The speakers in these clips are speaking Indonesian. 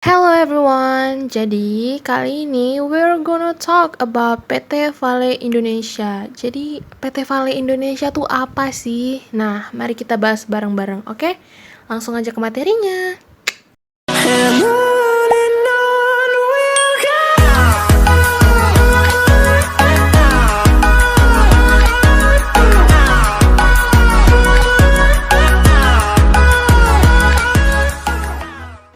Hello everyone, jadi kali ini we're gonna talk about PT Vale Indonesia. Jadi PT Vale Indonesia tuh apa sih? Nah, mari kita bahas bareng-bareng, oke? Langsung aja ke materinya.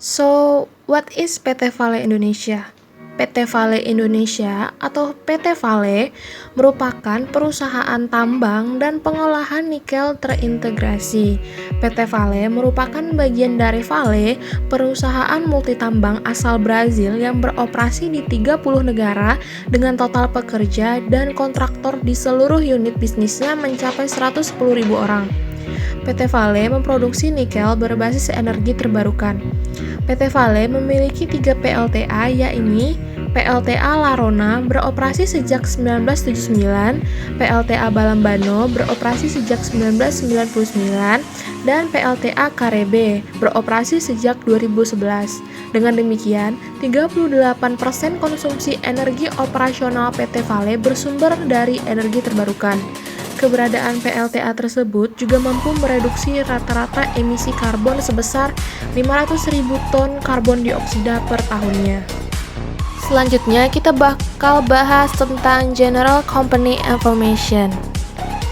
So, what is PT Vale Indonesia? PT Vale Indonesia atau PT Vale merupakan perusahaan tambang dan pengolahan nikel terintegrasi. PT Vale merupakan bagian dari Vale, perusahaan multitambang asal Brazil yang beroperasi di 30 negara dengan total pekerja dan kontraktor di seluruh unit bisnisnya mencapai 110.000 orang. PT Vale memproduksi nikel berbasis energi terbarukan. PT Vale memiliki 3 PLTA, yaitu PLTA Larona beroperasi sejak 1979, PLTA Balambano beroperasi sejak 1999, dan PLTA Karebe beroperasi sejak 2011. Dengan demikian, 38% konsumsi energi operasional PT Vale bersumber dari energi terbarukan. Keberadaan PLTA tersebut juga mampu mereduksi rata-rata emisi karbon sebesar 500.000 ton karbon dioksida per tahunnya. Selanjutnya kita bakal bahas tentang General Company Information.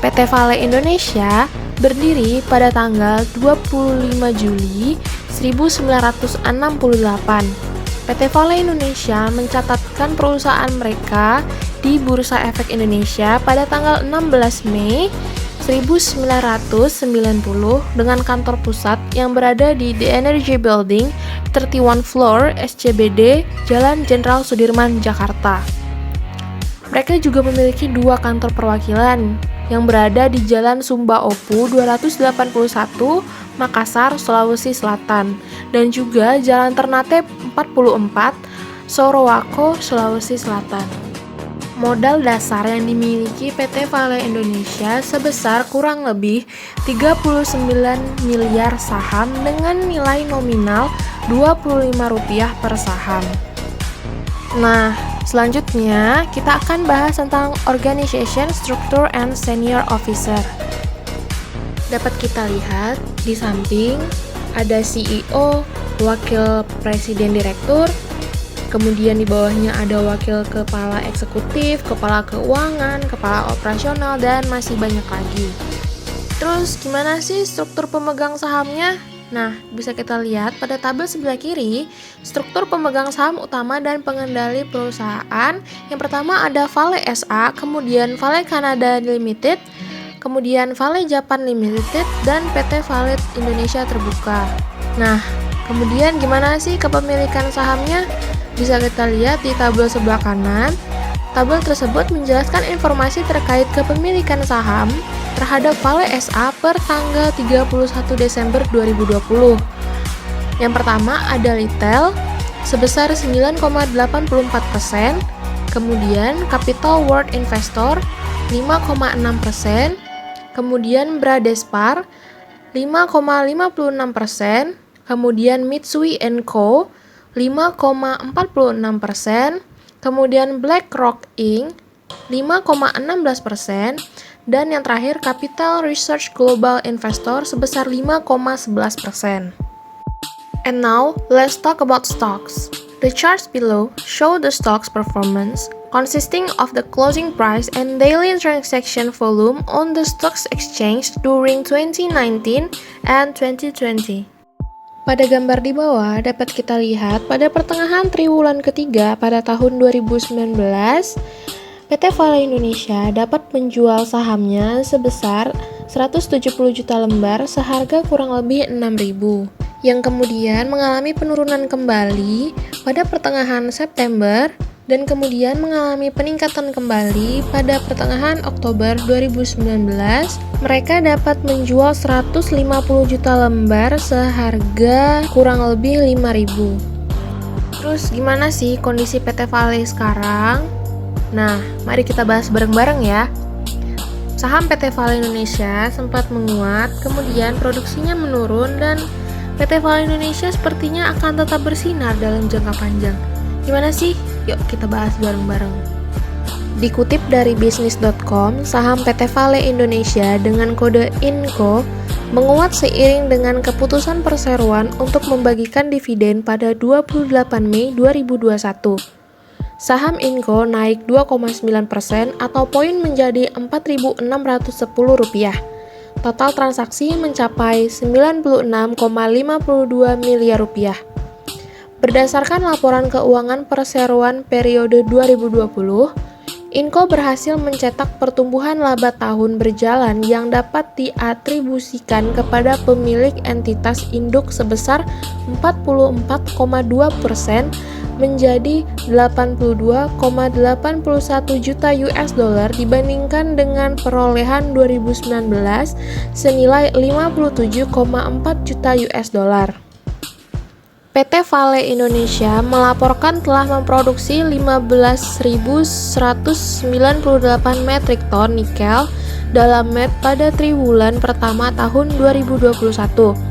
PT Vale Indonesia berdiri pada tanggal 25 Juli 1968. PT Vale Indonesia mencatatkan perusahaan mereka di Bursa Efek Indonesia pada tanggal 16 Mei 1990 dengan kantor pusat yang berada di The Energy Building, 31 Floor, SCBD, Jalan Jenderal Sudirman, Jakarta. Mereka juga memiliki 2 kantor perwakilan yang berada di Jalan Sumba Opu 281, Makassar, Sulawesi Selatan, dan juga Jalan Ternate 44, Sorowako, Sulawesi Selatan. Modal dasar yang dimiliki PT Vale Indonesia sebesar kurang lebih 39 miliar saham dengan nilai nominal Rp25 per saham. Nah, selanjutnya kita akan bahas tentang Organization Structure and Senior Officer. Dapat kita lihat di samping ada CEO, Wakil Presiden Direktur, kemudian di bawahnya ada Wakil Kepala Eksekutif, Kepala Keuangan, Kepala Operasional, dan masih banyak lagi. Terus gimana sih struktur pemegang sahamnya? Nah, bisa kita lihat pada tabel sebelah kiri, struktur pemegang saham utama dan pengendali perusahaan. Yang pertama ada Vale SA, kemudian Vale Canada Limited, kemudian Vale Japan Limited, dan PT Vale Indonesia Terbuka. Nah, kemudian gimana sih kepemilikan sahamnya? Bisa kita lihat di tabel sebelah kanan. Tabel tersebut menjelaskan informasi terkait kepemilikan saham terhadap Vale SA per tanggal 31 Desember 2020. Yang pertama ada retail sebesar 9,84%, kemudian Capital World Investor 5,6%, kemudian Bradespar 5,56%, kemudian Mitsui & Co 5,46%, kemudian BlackRock Inc. 5,16%, dan yang terakhir Capital Research Global Investor sebesar 5,11%. And now, let's talk about stocks. The charts below show the stock's performance consisting of the closing price and daily transaction volume on the stocks exchange during 2019 and 2020. Pada gambar di bawah dapat kita lihat pada pertengahan triwulan ketiga pada tahun 2019, PT Vale Indonesia dapat menjual sahamnya sebesar 170 juta lembar seharga kurang lebih 6.000, yang kemudian mengalami penurunan kembali pada pertengahan September dan kemudian mengalami peningkatan kembali pada pertengahan Oktober 2019. Mereka dapat menjual 150 juta lembar seharga kurang lebih 5.000. Terus gimana sih kondisi PT Vale sekarang? Nah, mari kita bahas bareng-bareng ya. Saham PT Vale Indonesia sempat menguat, kemudian produksinya menurun dan PT Vale Indonesia sepertinya akan tetap bersinar dalam jangka panjang. Gimana sih? Yuk kita bahas bareng-bareng. Dikutip dari bisnis.com, saham PT Vale Indonesia dengan kode INCO menguat seiring dengan keputusan perseroan untuk membagikan dividen pada 28 Mei 2021. Saham INCO naik 2,9% atau poin menjadi Rp4.610. Total transaksi mencapai Rp96,52 miliar. Berdasarkan laporan keuangan perseroan periode 2020, INCO berhasil mencetak pertumbuhan laba tahun berjalan yang dapat diatribusikan kepada pemilik entitas induk sebesar 44,2% menjadi 82,81 juta US dollar dibandingkan dengan perolehan 2019 senilai 57,4 juta US dollar. PT Vale Indonesia melaporkan telah memproduksi 15.198 metrik ton nikel dalam MET pada triwulan pertama tahun 2021.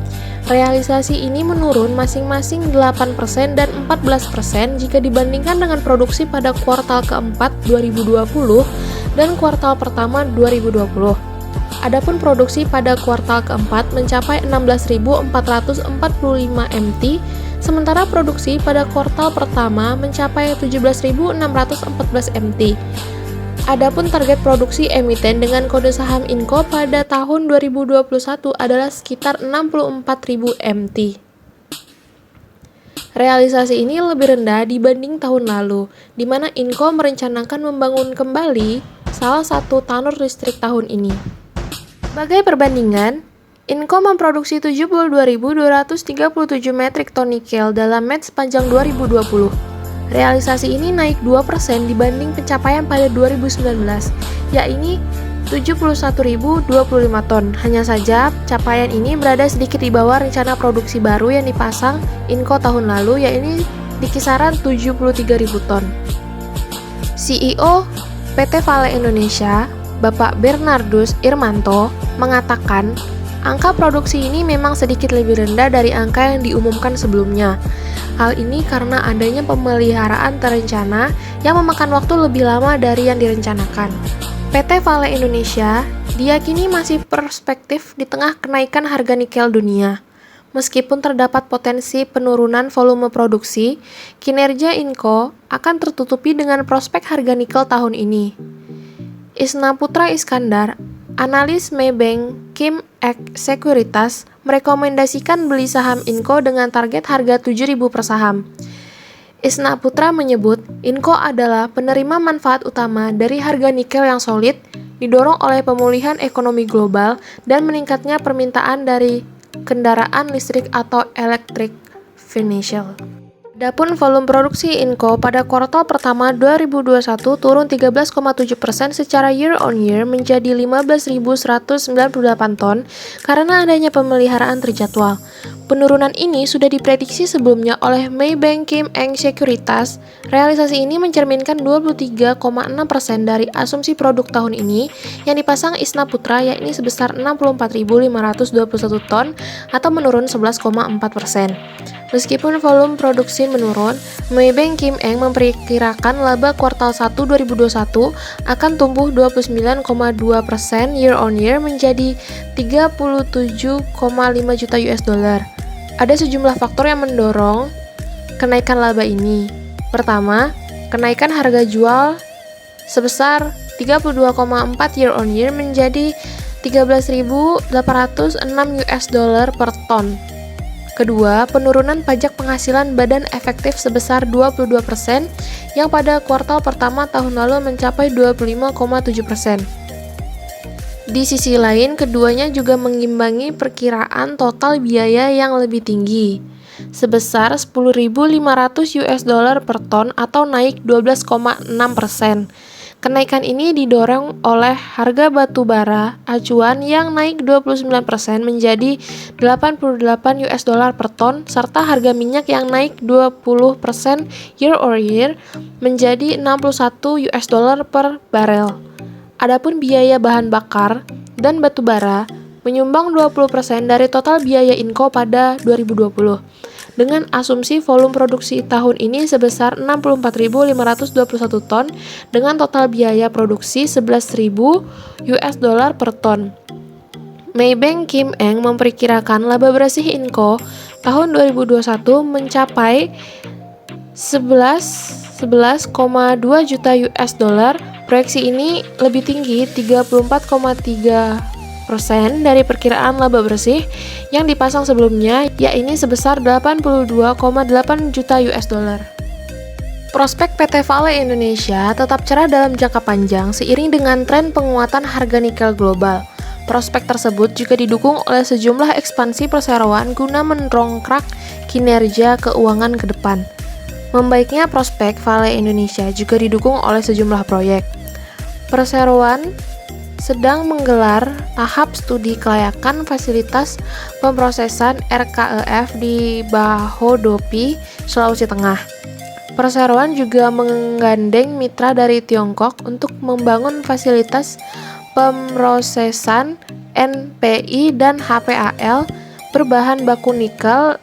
Realisasi ini menurun masing-masing 8% dan 14% jika dibandingkan dengan produksi pada kuartal keempat 2020 dan kuartal pertama 2020. Adapun produksi pada kuartal keempat mencapai 16.445 MT, sementara produksi pada kuartal pertama mencapai 17.614 MT. Adapun target produksi emiten dengan kode saham INCO pada tahun 2021 adalah sekitar 64.000 MT. Realisasi ini lebih rendah dibanding tahun lalu, di mana INCO merencanakan membangun kembali salah satu tanur listrik tahun ini. Sebagai perbandingan, INCO memproduksi 72.237 metrik ton nikel dalam MET sepanjang 2020. Realisasi ini naik 2% dibanding pencapaian pada 2019, yakni 71.025 ton. Hanya saja, capaian ini berada sedikit di bawah rencana produksi baru yang dipasang INCO tahun lalu, yakni di kisaran 73.000 ton. CEO PT Vale Indonesia, Bapak Bernardus Irmanto, mengatakan angka produksi ini memang sedikit lebih rendah dari angka yang diumumkan sebelumnya. Hal ini karena adanya pemeliharaan terencana yang memakan waktu lebih lama dari yang direncanakan. PT Vale Indonesia diyakini masih perspektif di tengah kenaikan harga nikel dunia. Meskipun terdapat potensi penurunan volume produksi, kinerja INCO akan tertutupi dengan prospek harga nikel tahun ini. Isna Putra Iskandar, analis Maybank Kim Ek Sekuritas, merekomendasikan beli saham INCO dengan target harga 7.000 per saham. Isna Putra menyebut, INCO adalah penerima manfaat utama dari harga nikel yang solid, didorong oleh pemulihan ekonomi global dan meningkatnya permintaan dari kendaraan listrik atau electric vehicle. Adapun volume produksi INCO pada kuartal pertama 2021 turun 13,7% secara year on year menjadi 15.198 ton karena adanya pemeliharaan terjadwal. Penurunan ini sudah diprediksi sebelumnya oleh Maybank Kim Eng Sekuritas. Realisasi ini mencerminkan 23,6% dari asumsi produk tahun ini yang dipasang Isna Putra, yakni sebesar 64.521 ton atau menurun 11,4%. Meskipun volume produksi menurun, Maybank Kim Eng memperkirakan laba kuartal 1 2021 akan tumbuh 29,2% year on year menjadi 37,5 juta US dollar. Ada sejumlah faktor yang mendorong kenaikan laba ini. Pertama, kenaikan harga jual sebesar 32,4 year on year menjadi 13.806 US dollar per ton. Kedua, penurunan pajak penghasilan badan efektif sebesar 22% yang pada kuartal pertama tahun lalu mencapai 25,7%. Di sisi lain, keduanya juga mengimbangi perkiraan total biaya yang lebih tinggi, sebesar 10.500 US dollar per ton atau naik 12,6%. Kenaikan ini didorong oleh harga batu bara acuan yang naik 29% menjadi 88 US dollar per ton serta harga minyak yang naik 20% year over year menjadi 61 US dollar per barel. Adapun biaya bahan bakar dan batu bara menyumbang 20% dari total biaya Inco pada 2020. Dengan asumsi volume produksi tahun ini sebesar 64.521 ton dengan total biaya produksi 11.000 US dollar per ton. Maybank Kim Eng memperkirakan laba bersih Inco tahun 2021 mencapai 11,2 juta US dollar. Proyeksi ini lebih tinggi 34,3% dari perkiraan laba bersih yang dipasang sebelumnya, yakni sebesar 82,8 juta US dollar. Prospek PT Vale Indonesia tetap cerah dalam jangka panjang seiring dengan tren penguatan harga nikel global. Prospek tersebut juga didukung oleh sejumlah ekspansi perseroan guna mendongkrak kinerja keuangan ke depan. Membaiknya prospek Vale Indonesia juga didukung oleh sejumlah proyek. Perseroan sedang menggelar tahap studi kelayakan fasilitas pemrosesan RKEF di Bahodopi, Sulawesi Tengah. Perseroan juga menggandeng mitra dari Tiongkok untuk membangun fasilitas pemrosesan NPI dan HPAL berbahan baku nikel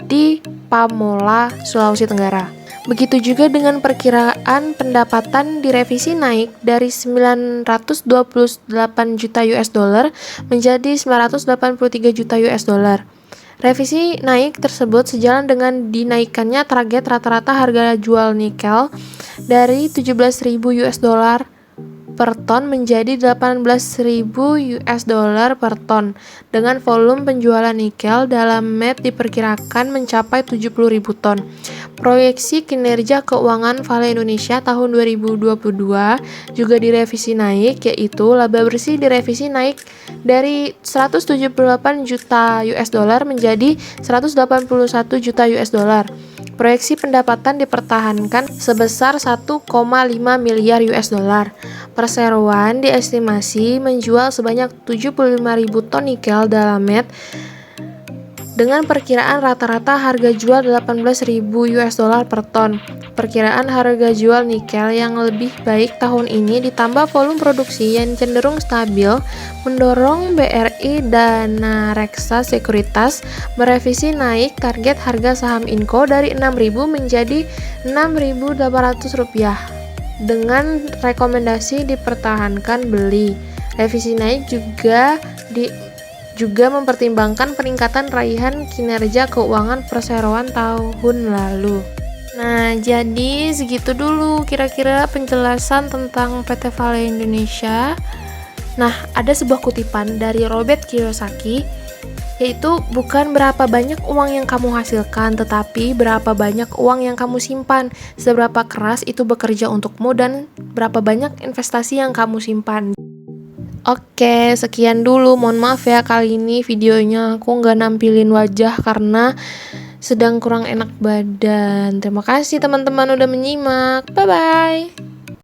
di Pamola, Sulawesi Tenggara. Begitu juga dengan perkiraan pendapatan direvisi naik dari 928 juta US dollar menjadi 983 juta US dollar. Revisi naik tersebut sejalan dengan dinaikannya target rata-rata harga jual nikel dari 17.000 US dollar per ton menjadi 18.000 US dollar per ton, dengan volume penjualan nikel dalam MET diperkirakan mencapai 70.000 ton. Proyeksi kinerja keuangan Vale Indonesia tahun 2022 juga direvisi naik, yaitu laba bersih direvisi naik dari 178 juta US dollar menjadi 181 juta US dollar. Proyeksi pendapatan dipertahankan sebesar 1,5 miliar US dollar. Perseroan diestimasi menjual sebanyak 75.000 ton nikel dalam MET dengan perkiraan rata-rata harga jual 18.000 US dollar per ton. Perkiraan harga jual nikel yang lebih baik tahun ini ditambah volume produksi yang cenderung stabil mendorong BRI Danareksa Sekuritas merevisi naik target harga saham Inco dari 6.000 menjadi Rp6.800 dengan rekomendasi dipertahankan beli. Revisi naik juga mempertimbangkan peningkatan raihan kinerja keuangan perseroan tahun lalu. Nah, jadi segitu dulu kira-kira penjelasan tentang PT Vale Indonesia. Nah, ada sebuah kutipan dari Robert Kiyosaki, yaitu bukan berapa banyak uang yang kamu hasilkan, tetapi berapa banyak uang yang kamu simpan. Seberapa keras itu bekerja untukmu dan berapa banyak investasi yang kamu simpan. Oke, sekian dulu. Mohon maaf ya, kali ini videonya aku nggak nampilin wajah karena sedang kurang enak badan. Terima kasih teman-teman udah menyimak. Bye-bye.